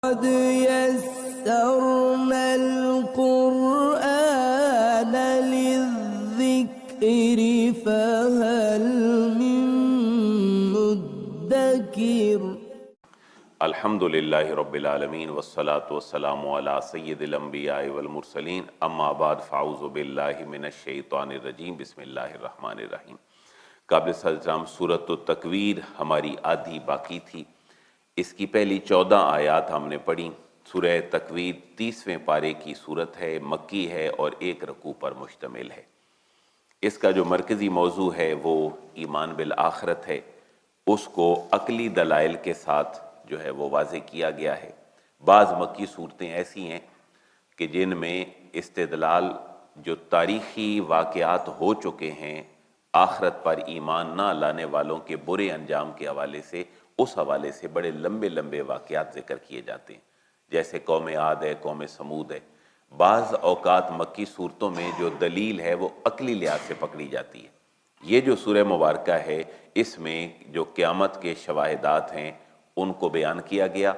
قد يسرنا القرآن للذكر فهل من مدكر۔ الحمد للہ رب العالمین والصلاة والسلام علی سید الانبیاء والمرسلین، اما بعد فاعوذ باللہ من الشیطان الرجیم، بسم اللہ الرحمن الرحیم۔ قابل احترام سورۃ التکویر ہماری آدھی باقی تھی، اس کی پہلی 14 آیات ہم نے پڑھی۔ سورہ تکویر 30ویں پارے کی سورت ہے، مکی ہے اور 1 رکوع پر مشتمل ہے۔ اس کا جو مرکزی موضوع ہے وہ ایمان بالآخرت ہے، اس کو عقلی دلائل کے ساتھ جو ہے وہ واضح کیا گیا ہے۔ بعض مکی صورتیں ایسی ہیں کہ جن میں استدلال جو تاریخی واقعات ہو چکے ہیں آخرت پر ایمان نہ لانے والوں کے برے انجام کے حوالے سے، اس حوالے سے بڑے لمبے لمبے واقعات ذکر کیے جاتے ہیں، جیسے قوم عاد ہے، قوم سمود ہے۔ بعض اوقات مکی صورتوں میں جو دلیل ہے وہ عقلی لحاظ سے پکڑی جاتی ہے۔ یہ جو سورہ مبارکہ ہے اس میں جو قیامت کے شواہدات ہیں ان کو بیان کیا گیا،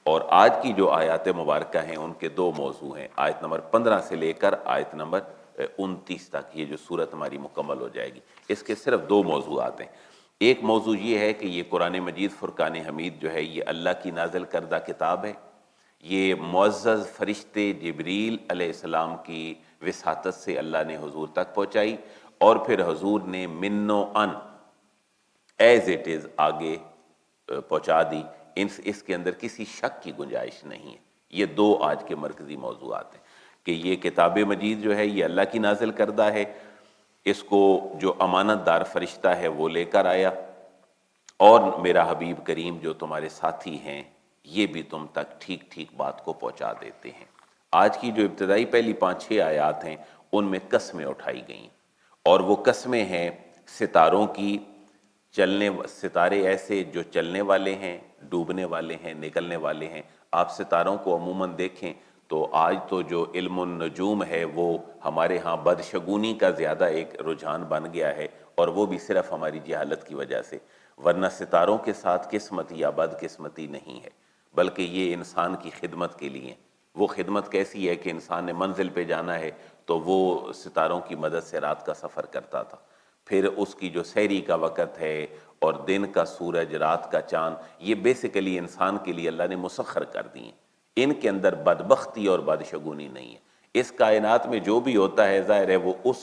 اور آج کی جو آیات مبارکہ ہیں ان کے 2 موضوع ہیں، آیت نمبر 15 سے لے کر آیت نمبر 29 تک یہ جو صورت ہماری مکمل ہو جائے گی۔ اس کے صرف 2 موضوعات ہیں۔ ایک موضوع یہ ہے کہ یہ قرآن مجید فرقان حمید جو ہے یہ اللہ کی نازل کردہ کتاب ہے، یہ معزز فرشتے جبریل علیہ السلام کی وساطت سے اللہ نے حضور تک پہنچائی، اور پھر حضور نے من و ان ایز اٹ از آگے پہنچا دی۔ اس کے اندر کسی شک کی گنجائش نہیں ہے۔ یہ 2 آج کے مرکزی موضوعات ہیں کہ یہ کتاب مجید جو ہے یہ اللہ کی نازل کردہ ہے، اس کو جو امانت دار فرشتہ ہے وہ لے کر آیا، اور میرا حبیب کریم جو تمہارے ساتھی ہیں یہ بھی تم تک ٹھیک ٹھیک بات کو پہنچا دیتے ہیں۔ آج کی جو ابتدائی پہلی 5-6 آیات ہیں ان میں قسمیں اٹھائی گئیں، اور وہ قسمیں ہیں ستاروں کی، ستارے ایسے جو چلنے والے ہیں، ڈوبنے والے ہیں، نکلنے والے ہیں۔ آپ ستاروں کو عموماً دیکھیں تو آج تو جو علم النجوم ہے وہ ہمارے ہاں بدشگونی کا زیادہ ایک رجحان بن گیا ہے، اور وہ بھی صرف ہماری جہالت کی وجہ سے، ورنہ ستاروں کے ساتھ قسمتی یا بدقسمتی نہیں ہے، بلکہ یہ انسان کی خدمت کے لیے۔ وہ خدمت کیسی ہے کہ انسان نے منزل پہ جانا ہے تو وہ ستاروں کی مدد سے رات کا سفر کرتا تھا، پھر اس کی جو سحری کا وقت ہے اور دن کا سورج، رات کا چاند، یہ بیسیکلی انسان کے لیے اللہ نے مسخر کر دی ہیں۔ ان کے اندر بدبختی اور بدشگونی نہیں ہے۔ اس کائنات میں جو بھی ہوتا ہے ظاہر ہے وہ اس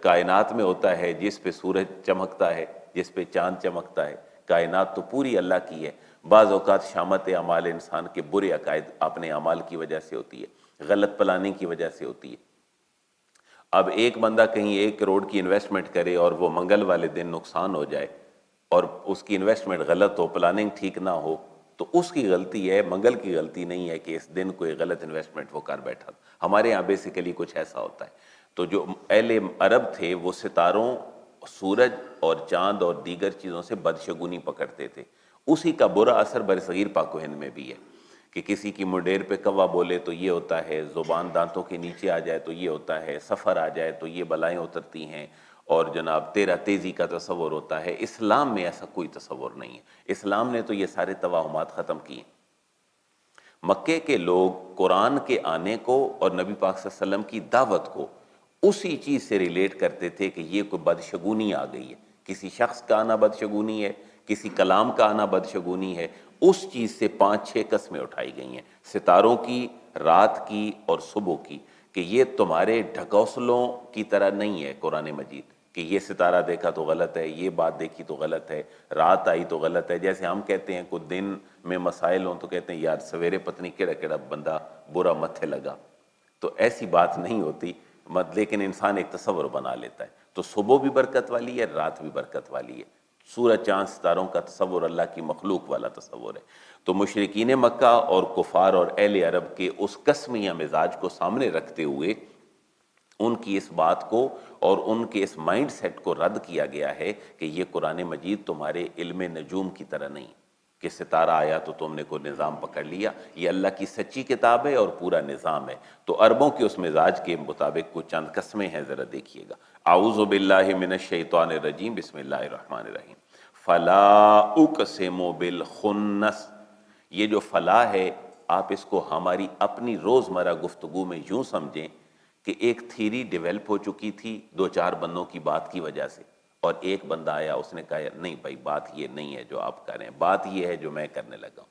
کائنات میں ہوتا ہے جس پہ سورج چمکتا ہے، جس پہ چاند چمکتا ہے۔ کائنات تو پوری اللہ کی ہے۔ بعض اوقات شامت اعمال انسان کے برے عقائد اپنے اعمال کی وجہ سے ہوتی ہے، غلط پلاننگ کی وجہ سے ہوتی ہے۔ اب ایک بندہ کہیں 1 کروڑ کی انویسٹمنٹ کرے اور وہ منگل والے دن نقصان ہو جائے، اور اس کی انویسٹمنٹ غلط ہو، پلاننگ ٹھیک نہ ہو، تو اس کی غلطی ہے، منگل کی غلطی نہیں ہے کہ اس دن کوئی غلط انویسٹمنٹ وہ کر بیٹھا۔ ہمارے ہاں بیسیکلی کچھ ایسا ہوتا ہے۔ تو جو اہل عرب تھے وہ ستاروں، سورج اور چاند اور دیگر چیزوں سے بدشگونی پکڑتے تھے۔ اسی کا برا اثر برصغیر پاک و ہند میں بھی ہے کہ کسی کی منڈیر پہ کوا بولے تو یہ ہوتا ہے، زبان دانتوں کے نیچے آ جائے تو یہ ہوتا ہے، سفر آ جائے تو یہ بلائیں اترتی ہیں، اور جناب تیزی کا تصور ہوتا ہے۔ اسلام میں ایسا کوئی تصور نہیں ہے۔ اسلام نے تو یہ سارے توہمات ختم کیے۔ مکے کے لوگ قرآن کے آنے کو اور نبی پاک صلی اللہ علیہ وسلم کی دعوت کو اسی چیز سے ریلیٹ کرتے تھے کہ یہ کوئی بدشگونی آ گئی ہے، کسی شخص کا آنا بدشگونی ہے، کسی کلام کا آنا بدشگونی ہے۔ اس چیز سے 5-6 قسمیں اٹھائی گئی ہیں، ستاروں کی، رات کی اور صبح کی، کہ یہ تمہارے ڈھکوسلوں کی طرح نہیں ہے قرآن مجید کہ یہ ستارہ دیکھا تو غلط ہے، یہ بات دیکھی تو غلط ہے، رات آئی تو غلط ہے۔ جیسے ہم کہتے ہیں کوئی دن میں مسائل ہوں تو کہتے ہیں یار سویرے پتنی کیڑا بندہ برا متھے لگا، تو ایسی بات نہیں ہوتی، لیکن انسان ایک تصور بنا لیتا ہے۔ تو صبح بھی برکت والی ہے، رات بھی برکت والی ہے۔ سورج، چاند، ستاروں کا تصور اللہ کی مخلوق والا تصور ہے۔ تو مشرکین مکہ اور کفار اور اہل عرب کے اس قسمیہ مزاج کو سامنے رکھتے ہوئے ان کی اس بات کو اور ان کے اس مائنڈ سیٹ کو رد کیا گیا ہے کہ یہ قرآن مجید تمہارے علم نجوم کی طرح نہیں کہ ستارہ آیا تو تم نے کوئی نظام پکڑ لیا۔ یہ اللہ کی سچی کتاب ہے اور پورا نظام ہے۔ تو عربوں کے اس مزاج کے مطابق کچھ چند قسمیں ہیں، ذرا دیکھیے گا۔ اعوذ باللہ من الشیطان الرجیم، بسم اللہ الرحمن الرحیم۔ فلا اقسم بالخنس، یہ جو فلا ہے آپ اس کو ہماری اپنی روزمرہ گفتگو میں یوں سمجھیں کہ ایک تھیری ڈیولپ ہو چکی تھی دو چار بندوں کی بات کی وجہ سے، اور ایک بندہ آیا اس نے کہا نہیں بھائی بات یہ نہیں ہے جو آپ کر رہے ہیں، بات یہ ہے جو میں کرنے لگا ہوں۔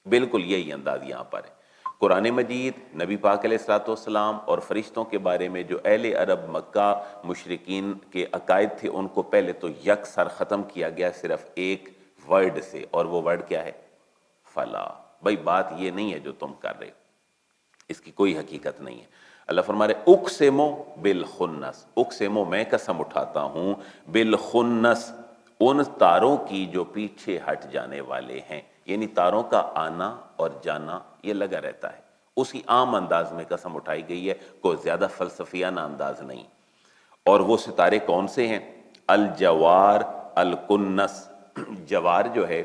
بالکل یہی انداز یہاں پر ہے۔ قرآن مجید نبی پاک علیہ الصلوۃ والسلام اور فرشتوں کے بارے میں جو اہل عرب مکہ مشرکین کے عقائد تھے ان کو پہلے تو یک سر ختم کیا گیا صرف ایک ورڈ سے، اور وہ ورڈ کیا ہے؟ فلا۔ بھائی بات یہ نہیں ہے جو تم کر رہے ہو، اس کی کوئی حقیقت نہیں ہے۔ اللہ فرما رہے اقسمو بالخنس، اقسمو میں قسم اٹھاتا ہوں، بالخنس ان تاروں کی جو پیچھے ہٹ جانے والے ہیں، یعنی تاروں کا آنا اور جانا یہ لگا رہتا ہے، اسی عام انداز میں قسم اٹھائی گئی ہے، کوئی زیادہ فلسفیانہ انداز نہیں۔ اور وہ ستارے کون سے ہیں؟ الجوار الکنس، جوار جو ہے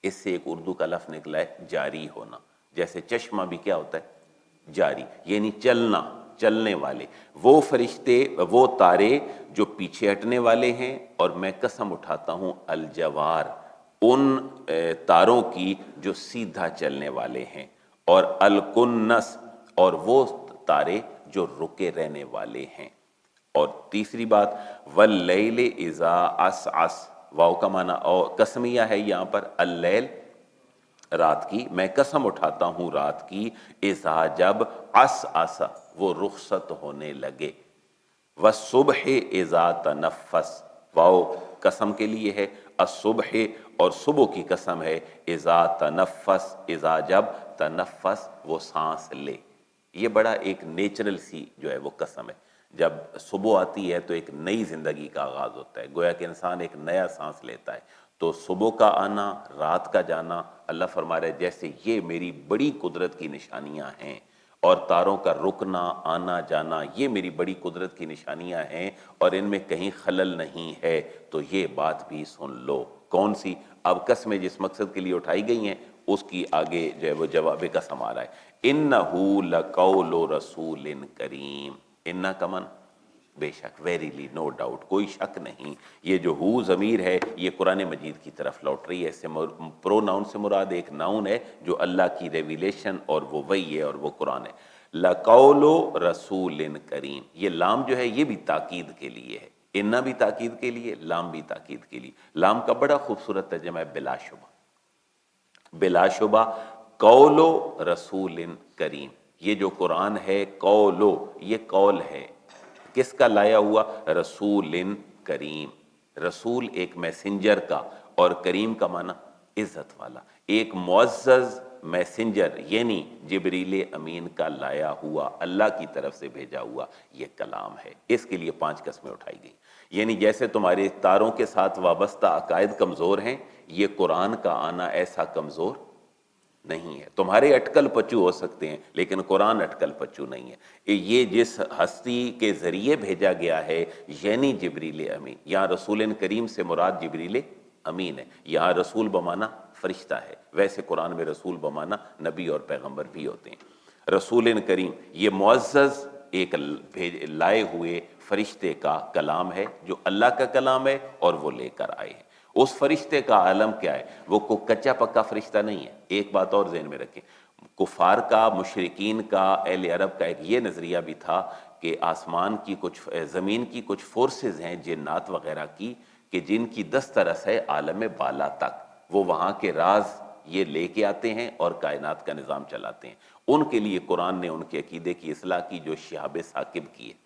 اس سے ایک اردو کا لفظ نکلا ہے جاری ہونا، جیسے چشمہ بھی کیا ہوتا ہے؟ جاری، یعنی چلنا، چلنے والے وہ فرشتے، وہ تارے جو پیچھے ہٹنے والے ہیں، اور میں قسم اٹھاتا ہوں الجوار ان تاروں کی جو سیدھا چلنے والے ہیں، اور الکنس اور وہ تارے جو رکے رہنے والے ہیں۔ اور تیسری بات واللیل اذا عسعس، واو کا معنی اور قسمیہ ہے یہاں پر، اللیل رات کی، میں قسم اٹھاتا ہوں رات کی، اذا جب عسعس وہ رخصت ہونے لگے، والصبح اذا تنفس، واو قسم کے لیے ہے، الصبح اور صبح کی قسم ہے، اذا تنفس، اذا جب تنفس وہ سانس لے۔ یہ بڑا ایک نیچرل سی جو ہے وہ قسم ہے، جب صبح آتی ہے تو ایک نئی زندگی کا آغاز ہوتا ہے، گویا کہ انسان ایک نیا سانس لیتا ہے۔ تو صبح کا آنا، رات کا جانا، اللہ فرما رہے جیسے یہ میری بڑی قدرت کی نشانیاں ہیں، اور تاروں کا رکنا آنا جانا یہ میری بڑی قدرت کی نشانیاں ہیں، اور ان میں کہیں خلل نہیں ہے، تو یہ بات بھی سن لو۔ کون سی؟ اب قسمیں جس مقصد کے لیے اٹھائی گئی ہیں اس کی آگے جو ہے وہ جواب قسم آ رہا ہے۔ اِنَّهُ لَقَوْلُ رَسُولٍ کریم، اِنَّا کا معنی بے شک، ویریلی، نو ڈاؤٹ، کوئی شک نہیں۔ یہ جو ہو ضمیر ہے یہ قرآن مجید کی طرف لوٹ رہی ہے، اس سے پرو ناؤن سے مراد ایک ناؤن ہے جو اللہ کی ریویلیشن اور وہ وحی ہے اور وہ قرآن ہے۔ لَقَوْلُ رَسُولٍ کریم، یہ لام جو ہے یہ بھی تاکید کے لیے ہے، اِنَّا بھی تاکید کے لیے، لام بھی تاکید کے لیے۔ لام کا بڑا خوبصورت ترجمہ ہے بلا شبہ، بلا شبہ قول رسول کریم۔ یہ جو قرآن ہے قولو، یہ قول ہے کس کا لایا ہوا؟ رسول کریم، رسول ایک میسنجر کا، اور کریم کا معنی عزت والا، ایک معزز میسنجر یعنی جبریل امین کا لایا ہوا، اللہ کی طرف سے بھیجا ہوا یہ کلام ہے۔ اس کے لیے 5 قسمیں اٹھائی گئی، یعنی جیسے تمہارے تاروں کے ساتھ وابستہ عقائد کمزور ہیں، یہ قرآن کا آنا ایسا کمزور نہیں ہے۔ تمہارے اٹکل پچو ہو سکتے ہیں لیکن قرآن اٹکل پچو نہیں ہے۔ یہ جس ہستی کے ذریعے بھیجا گیا ہے یعنی جبریل امین، یہاں رسول کریم سے مراد جبریل امین ہے، یہاں رسول بمانا فرشتہ ہے، ویسے قرآن میں رسول بمانا نبی اور پیغمبر بھی ہوتے ہیں۔ رسول کریم یہ معزز ایک لائے ہوئے فرشتے کا کلام ہے جو اللہ کا کلام ہے اور وہ لے کر آئے ہیں۔ اس فرشتے کا عالم کیا ہے؟ وہ کوئی کچا پکا فرشتہ نہیں ہے۔ ایک بات اور ذہن میں رکھیں، کفار کا، مشرکین کا، اہل عرب کا ایک یہ نظریہ بھی تھا کہ آسمان کی کچھ، زمین کی کچھ فورسز ہیں جنات وغیرہ کی، کہ جن کی دسترس ہے عالم بالا تک، وہ وہاں کے راز یہ لے کے آتے ہیں اور کائنات کا نظام چلاتے ہیں۔ ان کے لیے قرآن نے ان کے عقیدے کی اصلاح کی جو شہاب ثاقب کی ہے،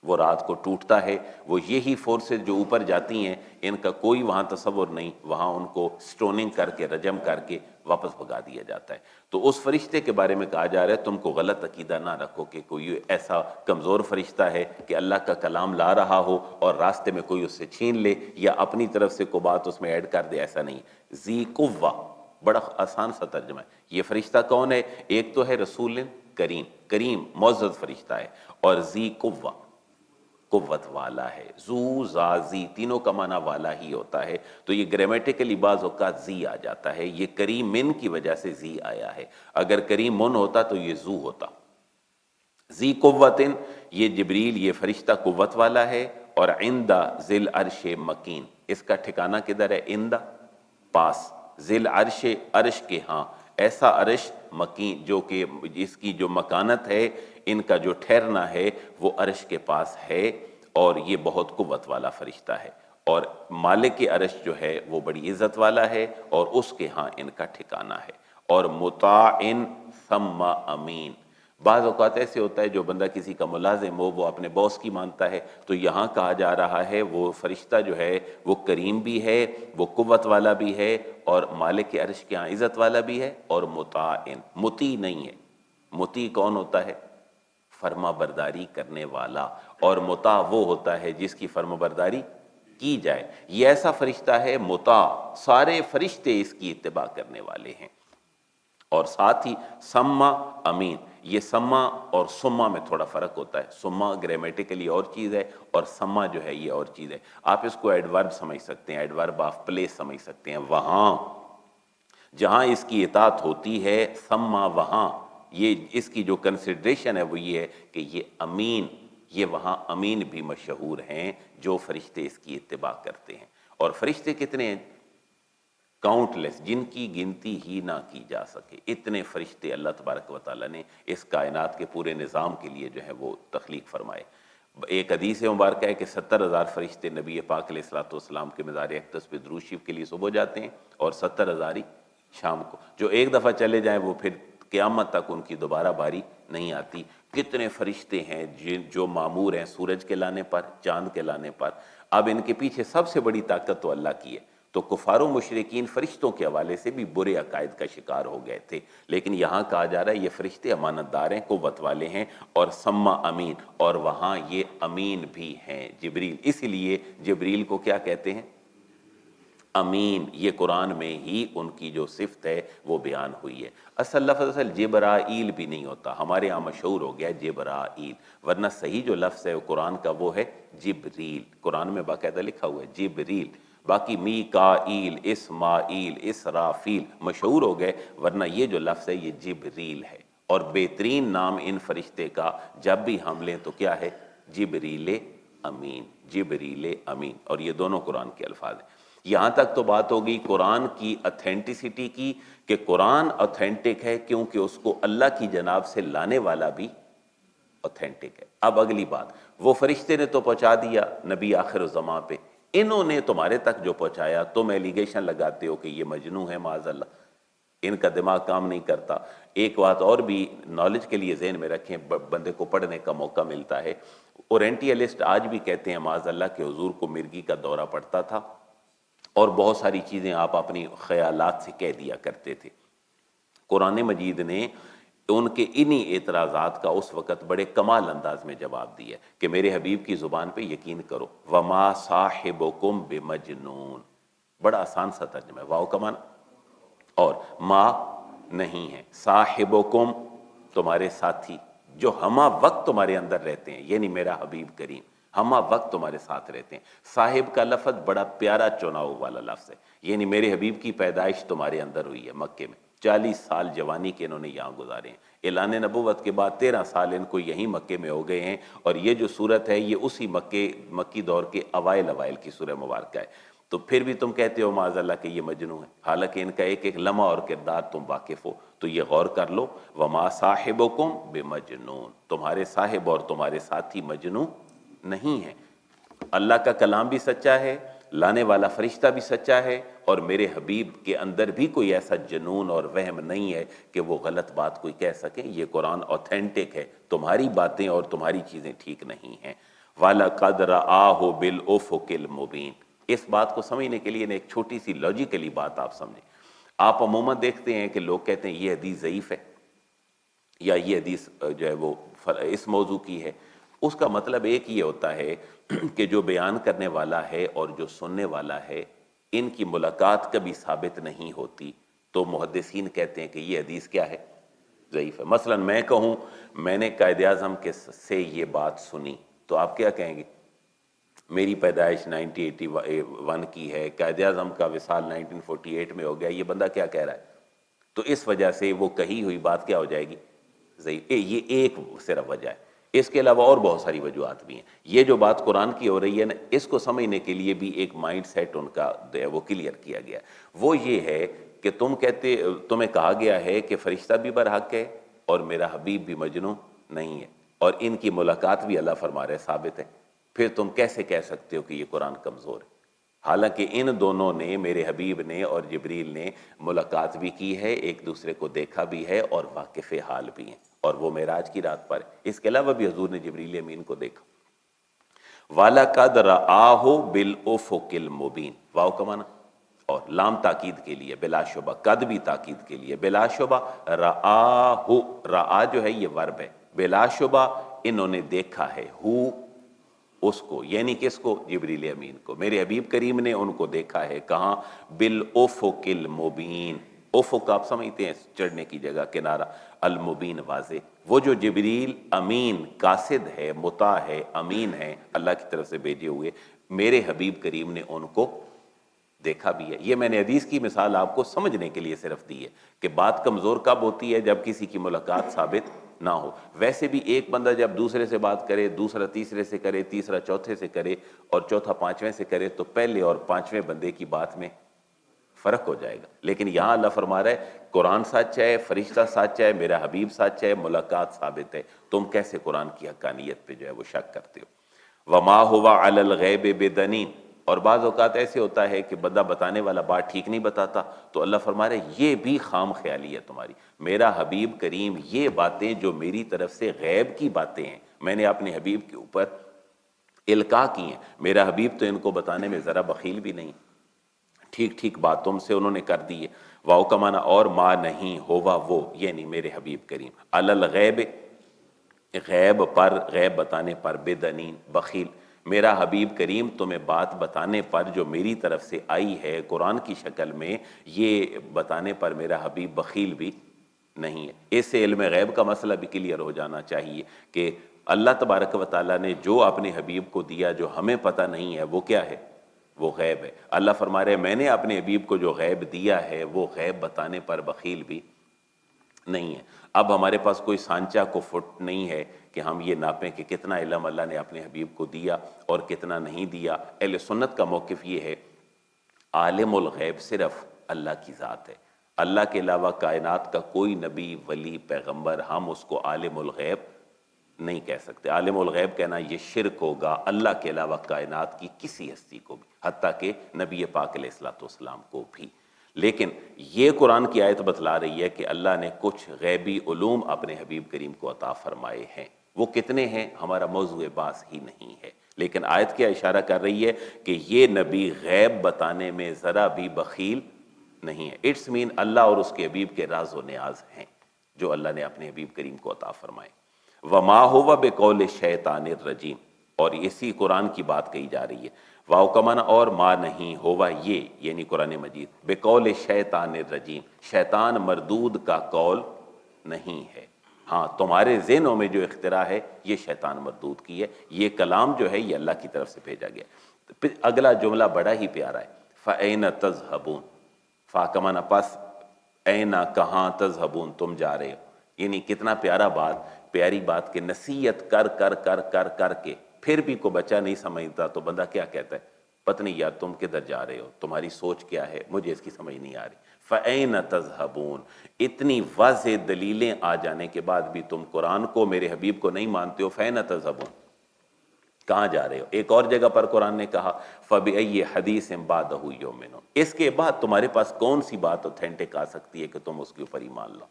وہ رات کو ٹوٹتا ہے، وہ یہی فورسز جو اوپر جاتی ہیں ان کا کوئی وہاں تصور نہیں، وہاں ان کو سٹوننگ کر کے، رجم کر کے واپس بھگا دیا جاتا ہے۔ تو اس فرشتے کے بارے میں کہا جا رہا ہے تم کو غلط عقیدہ نہ رکھو کہ کوئی ایسا کمزور فرشتہ ہے کہ اللہ کا کلام لا رہا ہو اور راستے میں کوئی اس سے چھین لے یا اپنی طرف سے کوئی بات اس میں ایڈ کر دے، ایسا نہیں۔ ذی قوہ، بڑا آسان سا ترجمہ ہے۔ یہ فرشتہ کون ہے؟ ایک تو ہے رسول کریم، کریم معزز فرشتہ ہے، اور ذی قوہ قوت والا ہے، ذو ذا ذی تینوں کا معنی والا ہی ہوتا ہے، تو یہ گرامیٹیکلی بعض اوقات ذی آ جاتا ہے، یہ کریم من کی وجہ سے ذی آیا ہے، اگر کریم من ہوتا تو یہ ذو ہوتا۔ ذی قوتن، یہ جبریل یہ فرشتہ قوت والا ہے، اور عند ذی العرش مکین، اس کا ٹھکانہ کدھر ہے؟ عند، پاس، ذی العرش عرش کے ہاں، ایسا عرش مکین جو کہ اس کی جو مکانت ہے، ان کا جو ٹھہرنا ہے وہ عرش کے پاس ہے، اور یہ بہت قوت والا فرشتہ ہے، اور مالک عرش جو ہے وہ بڑی عزت والا ہے، اور اس کے ہاں ان کا ٹھکانہ ہے، اور مطاع ثم امین۔ بعض اوقات ایسے ہوتا ہے جو بندہ کسی کا ملازم ہو وہ اپنے باس کی مانتا ہے، تو یہاں کہا جا رہا ہے وہ فرشتہ جو ہے وہ کریم بھی ہے، وہ قوت والا بھی ہے، اور مالک عرش کے ہاں عزت والا بھی ہے، اور مطاع، مطیع نہیں ہے۔ مطیع کون ہوتا ہے؟ فرما برداری کرنے والا، اور مطاع وہ ہوتا ہے جس کی فرما برداری کی جائے۔ یہ ایسا فرشتہ ہے مطاع، سارے فرشتے اس کی اتباع کرنے والے ہیں۔ اور ساتھ ہی سما امین، یہ سما اور سما میں تھوڑا فرق ہوتا ہے، سما گرامیٹیکلی اور چیز ہے، اور سما جو ہے یہ اور چیز ہے۔ آپ اس کو ایڈورب سمجھ سکتے ہیں، ایڈورب آف پلیس سمجھ سکتے ہیں، وہاں جہاں اس کی اطاعت ہوتی ہے، سما وہاں، یہ اس کی جو کنسیڈریشن ہے وہ یہ ہے کہ یہ امین، یہ وہاں امین بھی مشہور ہیں جو فرشتے اس کی اتباع کرتے ہیں۔ اور فرشتے کتنے ہیں؟ کاؤنٹ لیس، جن کی گنتی ہی نہ کی جا سکے، اتنے فرشتے اللہ تبارک و تعالیٰ نے اس کائنات کے پورے نظام کے لیے جو ہے وہ تخلیق فرمائے۔ ایک حدیث مبارکہ ہے کہ 70,000 فرشتے نبی پاک علیہ الصلوۃ والسلام کے مزار اقدس پہ درود شریف کے لیے صبح جاتے ہیں، اور 70,000 ہی شام کو، جو ایک دفعہ چلے جائیں وہ پھر قیامت تک ان کی دوبارہ باری نہیں آتی۔ کتنے فرشتے ہیں جو معمور ہیں سورج کے لانے پر، چاند کے لانے پر۔ اب ان کے پیچھے سب سے بڑی طاقت تو اللہ کی ہے، تو کفار و مشرکین فرشتوں کے حوالے سے بھی برے عقائد کا شکار ہو گئے تھے، لیکن یہاں کہا جا رہا ہے یہ فرشتے امانت دار ہیں، قوت والے ہیں، اور سما امین، اور وہاں یہ امین بھی ہیں جبریل۔ اسی لیے جبریل کو کیا کہتے ہیں؟ امین۔ یہ قرآن میں ہی ان کی جو صفت ہے وہ بیان ہوئی ہے۔ اصل لفظ جبرائیل بھی نہیں ہوتا، ہمارے ہاں مشہور ہو گیا جبرائیل، ورنہ صحیح جو لفظ ہے قرآن کا وہ ہے جبریل، قرآن میں باقاعدہ لکھا ہوا ہے جبریل۔ باقی میکائیل، اسماعیل، اسرافیل مشہور ہو گئے، ورنہ یہ جو لفظ ہے یہ جبریل ہے، اور بہترین نام ان فرشتے کا جب بھی ہم لیں تو کیا ہے؟ جبریل امین، جبریل امین، اور یہ دونوں قرآن کے الفاظ ہیں۔ یہاں تک تو بات ہوگی قرآن کی اتھینٹسٹی کی، کہ قرآن اتھینٹک ہے کیونکہ اس کو اللہ کی جناب سے لانے والا بھی اتھینٹک ہے۔ اب اگلی بات، وہ فرشتے نے تو پہنچا دیا نبی آخر الزماں پہ، انہوں نے تمہارے تک جو پہنچایا، تم ایلیگیشن لگاتے ہو کہ یہ مجنون ہے، معاذ اللہ، ان کا دماغ کام نہیں کرتا۔ ایک بات اور بھی نالج کے لیے ذہن میں رکھیں، بندے کو پڑھنے کا موقع ملتا ہے، اورینٹیلسٹ آج بھی کہتے ہیں معاذ اللہ کہ حضور کو مرگی کا دورہ پڑتا تھا، اور بہت ساری چیزیں آپ اپنی خیالات سے کہہ دیا کرتے تھے۔ قرآن مجید نے ان کے انہی اعتراضات کا اس وقت بڑے کمال انداز میں جواب دیا کہ میرے حبیب کی زبان پہ یقین کرو، وما صاحبکم بمجنون، بڑا آسان سا ترجمہ ہے، واو کا معنی، اور ما نہیں ہے، صاحبکم تمہارے ساتھی، جو ہمہ وقت تمہارے اندر رہتے ہیں، یعنی میرا حبیب کریم ہمہ وقت تمہارے ساتھ رہتے ہیں۔ صاحب کا لفظ بڑا پیارا چناؤ والا لفظ ہے، یعنی میرے حبیب کی پیدائش تمہارے اندر ہوئی ہے مکے میں، 40 سال جوانی کے انہوں نے یہاں گزارے ہیں، اعلان نبوت کے بعد 13 سال ان کو یہیں مکے میں ہو گئے ہیں، اور یہ جو صورت ہے یہ اسی مکی دور کے اوائل کی سورہ مبارکہ ہے۔ تو پھر بھی تم کہتے ہو معاذ اللہ کہ یہ مجنون ہے، حالانکہ ان کا ایک ایک لمحہ اور کردار تم واقف ہو، تو یہ غور کر لو، وما صاحبکم بمجنون، تمہارے صاحب اور تمہارے ساتھی مجنون نہیں ہے۔ اللہ کا کلام بھی سچا ہے، لانے والا فرشتہ بھی سچا ہے، اور میرے حبیب کے اندر بھی کوئی ایسا جنون اور وہم نہیں ہے کہ وہ غلط بات کوئی کہہ سکیں۔ یہ قرآن اوتھینٹک ہے، تمہاری باتیں اور تمہاری چیزیں ٹھیک نہیں ہیں۔ وَلَقَدْ رَآهُ بِالْأُفُقِ الْمُبِينِ، اس بات کو سمجھنے کے لیے ایک چھوٹی سی لاجیکلی بات آپ سمجھیں۔ آپ عموماً دیکھتے ہیں کہ لوگ کہتے ہیں یہ حدیث ضعیف ہے، یا یہ حدیث جو ہے وہ اس موضوع کی ہے۔ اس کا مطلب ایک یہ ہوتا ہے کہ جو بیان کرنے والا ہے اور جو سننے والا ہے ان کی ملاقات کبھی ثابت نہیں ہوتی، تو محدثین کہتے ہیں کہ یہ حدیث کیا ہے؟ ضعیف ہے۔ مثلا میں کہوں میں نے قائد اعظم سے یہ بات سنی، تو آپ کیا کہیں گے؟ میری پیدائش 1981 کی ہے، قائد اعظم کا وصال 1948 میں ہو گیا، یہ بندہ کیا کہہ رہا ہے؟ تو اس وجہ سے وہ کہی ہوئی بات کیا ہو جائے گی؟ ضعیف۔ یہ ایک صرف وجہ ہے، اس کے علاوہ اور بہت ساری وجوہات بھی ہیں۔ یہ جو بات قرآن کی ہو رہی ہے نا، اس کو سمجھنے کے لیے بھی ایک مائنڈ سیٹ ان کا وہ کلیئر کیا گیا، وہ یہ ہے کہ تمہیں کہا گیا ہے کہ فرشتہ بھی برحق ہے اور میرا حبیب بھی مجنون نہیں ہے، اور ان کی ملاقات بھی اللہ فرما رہے ثابت ہے، پھر تم کیسے کہہ سکتے ہو کہ یہ قرآن کمزور ہے؟ حالانکہ ان دونوں نے، میرے حبیب نے اور جبریل نے، ملاقات بھی کی ہے، ایک دوسرے کو دیکھا بھی ہے اور واقف حال بھی ہیں، اور وہ معراج کی رات پر ہے۔ اس کے علاوہ بھی حضور نے جبریل امین کو دیکھا۔ وَلَقَدْ رَآهُ بِالْأُفُقِ الْمُبِينِ، واو کا معنی اور لام تاکید کے لیے، بلا شبہ، قد بھی تاکید کے لیے، بلا شبہ رآہ، رآ جو ہے یہ ورب ہے، بلا شبہ انہوں نے دیکھا ہے، ہو اس کو، یعنی کس کو؟ جبریل امین کو، میرے حبیب کریم نے ان کو دیکھا ہے، کہاں؟ بالافق المبین، افق آپ سمجھتے ہیں چڑھنے کی جگہ، کنارہ، المبین واضح، وہ جو جبریل امین قاصد ہے، مطاع ہے، امین ہے، اللہ کی طرف سے بھیجے ہوئے، میرے حبیب کریم نے ان کو دیکھا بھی ہے۔ یہ میں نے حدیث کی مثال آپ کو سمجھنے کے لیے صرف دی ہے کہ بات کمزور کب ہوتی ہے؟ جب کسی کی ملاقات ثابت نہ ہو۔ ویسے بھی ایک بندہ جب دوسرے سے بات کرے، دوسرا تیسرے سے کرے، تیسرا چوتھے سے کرے اور چوتھا پانچویں سے کرے، تو پہلے اور پانچویں بندے کی بات میں فرق ہو جائے گا۔ لیکن یہاں اللہ فرما رہا ہے قرآن سچ ہے، فرشتہ سچ ہے، میرا حبیب سچ ہے، ملاقات ثابت ہے، تم کیسے قرآن کی حقانیت پہ جو ہے وہ شک کرتے ہو؟ وما ہوا علی الغیب بدنین، اور بعض اوقات ایسے ہوتا ہے کہ بندہ بتانے والا بات ٹھیک نہیں بتاتا، تو اللہ فرما رہے یہ بھی خام خیالی ہے تمہاری۔ میرا حبیب کریم یہ باتیں جو میری طرف سے غیب کی باتیں ہیں، میں نے اپنے حبیب کے اوپر القاء کی ہیں، میرا حبیب تو ان کو بتانے میں ذرا بخیل بھی نہیں، ٹھیک ٹھیک بات تم سے انہوں نے کر دی ہے۔ واؤ کا معنی اور ما نہیں، ہوا وہ، یعنی میرے حبیب کریم، علی الغیب، غیب پر، غیب بتانے پر، بدنین، بخیل، میرا حبیب کریم تمہیں بات بتانے پر جو میری طرف سے آئی ہے قرآن کی شکل میں، یہ بتانے پر میرا حبیب بخیل بھی نہیں ہے۔ اس سے علم غیب کا مسئلہ بھی کلیئر ہو جانا چاہیے کہ اللہ تبارک و تعالیٰ نے جو اپنے حبیب کو دیا جو ہمیں پتہ نہیں ہے، وہ کیا ہے؟ وہ غیب ہے۔ اللہ فرما رہے میں نے اپنے حبیب کو جو غیب دیا ہے وہ غیب بتانے پر بخیل بھی نہیں ہے۔ اب ہمارے پاس کوئی سانچہ کو فٹ نہیں ہے کہ ہم یہ ناپیں کہ کتنا علم اللہ نے اپنے حبیب کو دیا اور کتنا نہیں دیا۔ اہل سنت کا موقف یہ ہے عالم الغیب صرف اللہ کی ذات ہے، اللہ کے علاوہ کائنات کا کوئی نبی، ولی، پیغمبر، ہم اس کو عالم الغیب نہیں کہہ سکتے۔ عالم الغیب کہنا یہ شرک ہوگا اللہ کے علاوہ کائنات کی کسی ہستی کو بھی، حتیٰ کہ نبی پاک علیہ الصلوۃ والسلام کو بھی۔ لیکن یہ قرآن کی آیت بتلا رہی ہے کہ اللہ نے کچھ غیبی علوم اپنے حبیب کریم کو عطا فرمائے ہیں، وہ کتنے ہیں ہمارا موضوع بحث ہی نہیں ہے، لیکن آیت کیا اشارہ کر رہی ہے کہ یہ نبی غیب بتانے میں ذرا بھی بخیل نہیں ہے۔ اٹس مین اللہ اور اس کے حبیب کے راز و نیاز ہیں جو اللہ نے اپنے حبیب کریم کو عطا فرمائے۔ وما ہوا بقول الشیطان الرجیم، اور اسی قرآن کی بات کہی جا رہی ہے۔ واو کا معنی اور ما نہیں، ہوا یہ، یعنی قرآن مجید، بقول شیطان الرجیم، شیطان مردود کا قول نہیں ہے۔ ہاں تمہارے ذہنوں میں جو اختراع ہے یہ شیطان مردود کی ہے، یہ کلام جو ہے یہ اللہ کی طرف سے بھیجا گیا۔ پھر اگلا جملہ بڑا ہی پیارا ہے، فَأَيْنَ تَذْهَبُونَ، فا کا معنی پس، اینا کہاں، تذہبون تم جا رہے ہو، یعنی کتنا پیارا بات، پیاری بات کہ نصیحت کر کر کر کر کر کے پھر بھی کوئی بچہ نہیں سمجھتا تو بندہ کیا کہتا ہے؟ پتہ نہیں یار تم کدھر جا رہے ہو، تمہاری سوچ کیا ہے، مجھے اس کی سمجھ نہیں آ رہی۔ فَأَيْنَ تَذْهَبُونَ، اتنی واضح دلیلیں آ جانے کے بعد بھی تم قرآن کو، میرے حبیب کو نہیں مانتے ہو، فَأَيْنَ تَذْهَبُونَ، کہاں جا رہے ہو؟ ایک اور جگہ پر قرآن نے کہا فَبِأَيِّ حَدِيثٍ بَعْدَهُ يُؤْمِنُونَ، اس کے بعد تمہارے پاس کون سی بات اوتھینٹک آ سکتی ہے کہ تم اس کے اوپر ایمان لو؟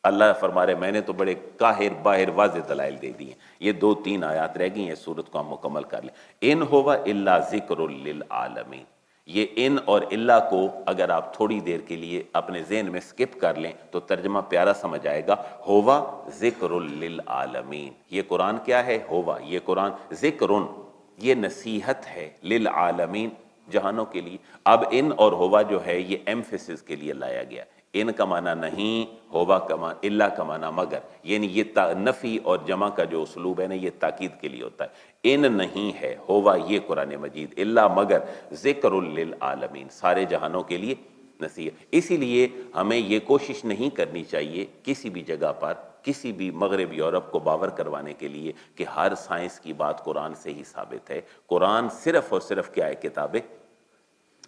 اللہ فرما رہے میں نے تو بڑے قاہر باہر واضح دلائل دے دی ہیں۔ یہ 2-3 آیات رہ گئی ہیں، سورت کو ہم مکمل کر لیں۔ ان ہوا الا ذکر للعالمین، یہ ان اور الا کو اگر آپ تھوڑی دیر کے لیے اپنے ذہن میں سکپ کر لیں تو ترجمہ پیارا سمجھ آئے گا، ہوا ذکر للعالمین، یہ قرآن کیا ہے؟ ہوا، یہ قرآن ذکرن، یہ نصیحت ہے، للعالمین، جہانوں کے لیے۔ اب ان اور ہوا جو ہے یہ ایمفیسس کے لیے لایا گیا، ان کا معنی نہیں، ہوا کا معنی، اللہ کا معنی مگر، یعنی یہ نفی اور جمع کا جو اسلوب ہے نا یہ تاکید کے لیے ہوتا ہے۔ ان نہیں ہے، ہوا یہ قرآن مجید، اللہ مگر، ذکر للعالمین، سارے جہانوں کے لیے نصیحت۔ اسی لیے ہمیں یہ کوشش نہیں کرنی چاہیے کسی بھی جگہ پر کسی بھی مغرب یورپ کو باور کروانے کے لیے کہ ہر سائنس کی بات قرآن سے ہی ثابت ہے۔ قرآن صرف اور صرف کیا ہے؟ کتاب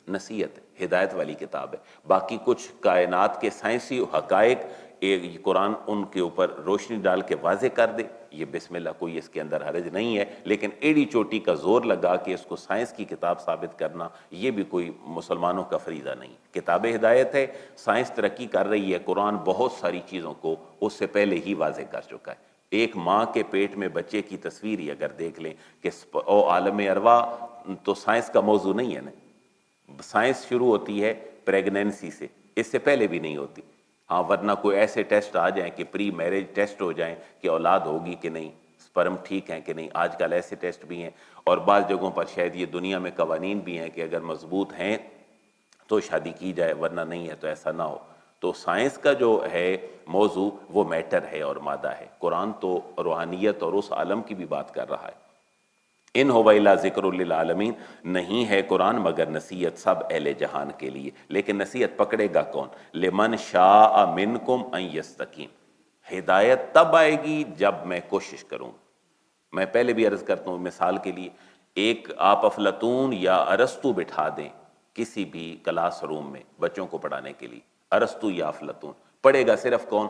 نصیحت ہے، ہدایت والی کتاب ہے۔ باقی کچھ کائنات کے سائنسی حقائق ایک قرآن ان کے اوپر روشنی ڈال کے واضح کر دے، یہ بسم اللہ کوئی اس کے اندر حرج نہیں ہے، لیکن ایڑی چوٹی کا زور لگا کے اس کو سائنس کی کتاب ثابت کرنا یہ بھی کوئی مسلمانوں کا فریضہ نہیں۔ کتاب ہدایت ہے، سائنس ترقی کر رہی ہے، قرآن بہت ساری چیزوں کو اس سے پہلے ہی واضح کر چکا ہے۔ ایک ماں کے پیٹ میں بچے کی تصویر ہی اگر دیکھ لیں کہ عالم ارواح تو سائنس کا موضوع نہیں ہے نا، سائنس شروع ہوتی ہے پریگنینسی سے، اس سے پہلے بھی نہیں ہوتی۔ ہاں ورنہ کوئی ایسے ٹیسٹ آ جائیں کہ پری میرج ٹیسٹ ہو جائیں کہ اولاد ہوگی کہ نہیں، سپرم ٹھیک ہیں کہ نہیں، آج کل ایسے ٹیسٹ بھی ہیں، اور بعض جگہوں پر شاید یہ دنیا میں قوانین بھی ہیں کہ اگر مضبوط ہیں تو شادی کی جائے، ورنہ نہیں ہے تو ایسا نہ ہو۔ تو سائنس کا جو ہے موضوع وہ میٹر ہے اور مادہ ہے، قرآن تو روحانیت اور اس عالم کی بھی بات کر رہا ہے۔ ان هو الا ذکر للعالمین، نہیں ہے قرآن مگر نصیحت سب اہل جہان کے لیے، لیکن نصیحت پکڑے گا کون؟ لمن شاء منکم ان یستقیم، ہدایت تب آئے گی جب میں کوشش کروں۔ میں پہلے بھی عرض کرتا ہوں مثال کے لیے، ایک آپ افلاطون یا ارسطو بٹھا دیں کسی بھی کلاس روم میں بچوں کو پڑھانے کے لیے، ارسطو یا افلاطون، پڑھے گا صرف کون؟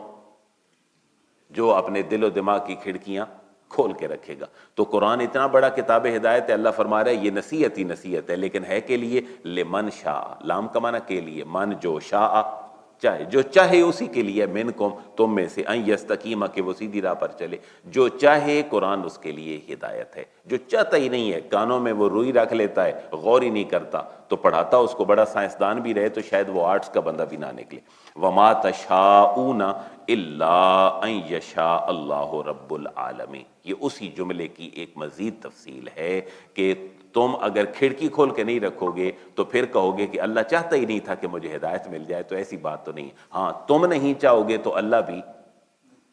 جو اپنے دل و دماغ کی کھڑکیاں کھول کے رکھے گا۔ تو قرآن اتنا بڑا کتاب ہدایت ہے، اللہ فرما رہا ہے یہ نصیحت ہی نصیحت ہے، لیکن ہے کے لیے لمن شاء، لام کا معنی کے لیے، من جو شاء چاہے، جو چاہے اسی کے لیے، منکم تم میں سے، ان یستقیم کہ وہ سیدھی راہ پر چلے، جو چاہے قرآن اس کے لیے ہدایت ہے، جو چاہتا ہی نہیں ہے کانوں میں وہ روئی رکھ لیتا ہے، غور ہی نہیں کرتا، تو پڑھاتا اس کو بڑا سائنسدان بھی رہے تو شاید وہ آرٹس کا بندہ بھی نہ نکلے۔ وما تشاءون الا ان یشاء اللہ رب العالمین، یہ اسی جملے کی ایک مزید تفصیل ہے کہ تم اگر کھڑکی کھول کے نہیں رکھو گے تو پھر کہو گے کہ اللہ چاہتا ہی نہیں تھا کہ مجھے ہدایت مل جائے، تو ایسی بات تو نہیں۔ ہاں تم نہیں چاہو گے تو اللہ بھی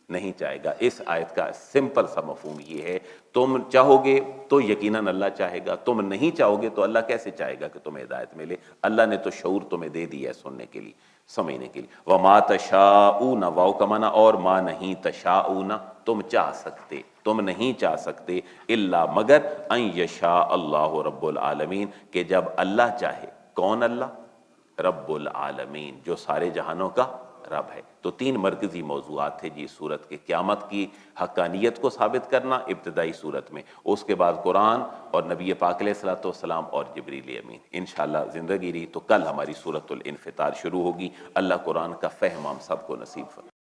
نہیں چاہے گا۔ اس آیت کا سمپل سا مفہوم یہ ہے، تم چاہو گے تو یقیناً اللہ چاہے گا، تم نہیں چاہو گے تو اللہ کیسے چاہے گا کہ تمہیں ہدایت ملے؟ اللہ نے تو شعور تمہیں دے دیا ہے سننے کے لیے، سمجھنے کے لیے۔ وما تشاءون، واو کا معنی اور ما نہیں، تشاءون تم چاہ سکتے، تم نہیں چاہ سکتے، الا مگر ان یشاء اللہ رب العالمین کہ جب اللہ چاہے۔ کون اللہ؟ رب العالمین، جو سارے جہانوں کا رب ہے۔ تو تین مرکزی موضوعات تھے جی سورت کے، قیامت کی حقانیت کو ثابت کرنا ابتدائی صورت میں، اس کے بعد قرآن اور نبی پاک علیہ الصلوۃ والسلام اور جبریل امین۔ انشاءاللہ زندگی رہی تو کل ہماری سورۃ الانفطار شروع ہوگی۔ اللہ قرآن کا فہم ہم سب کو نصیب فرمائے۔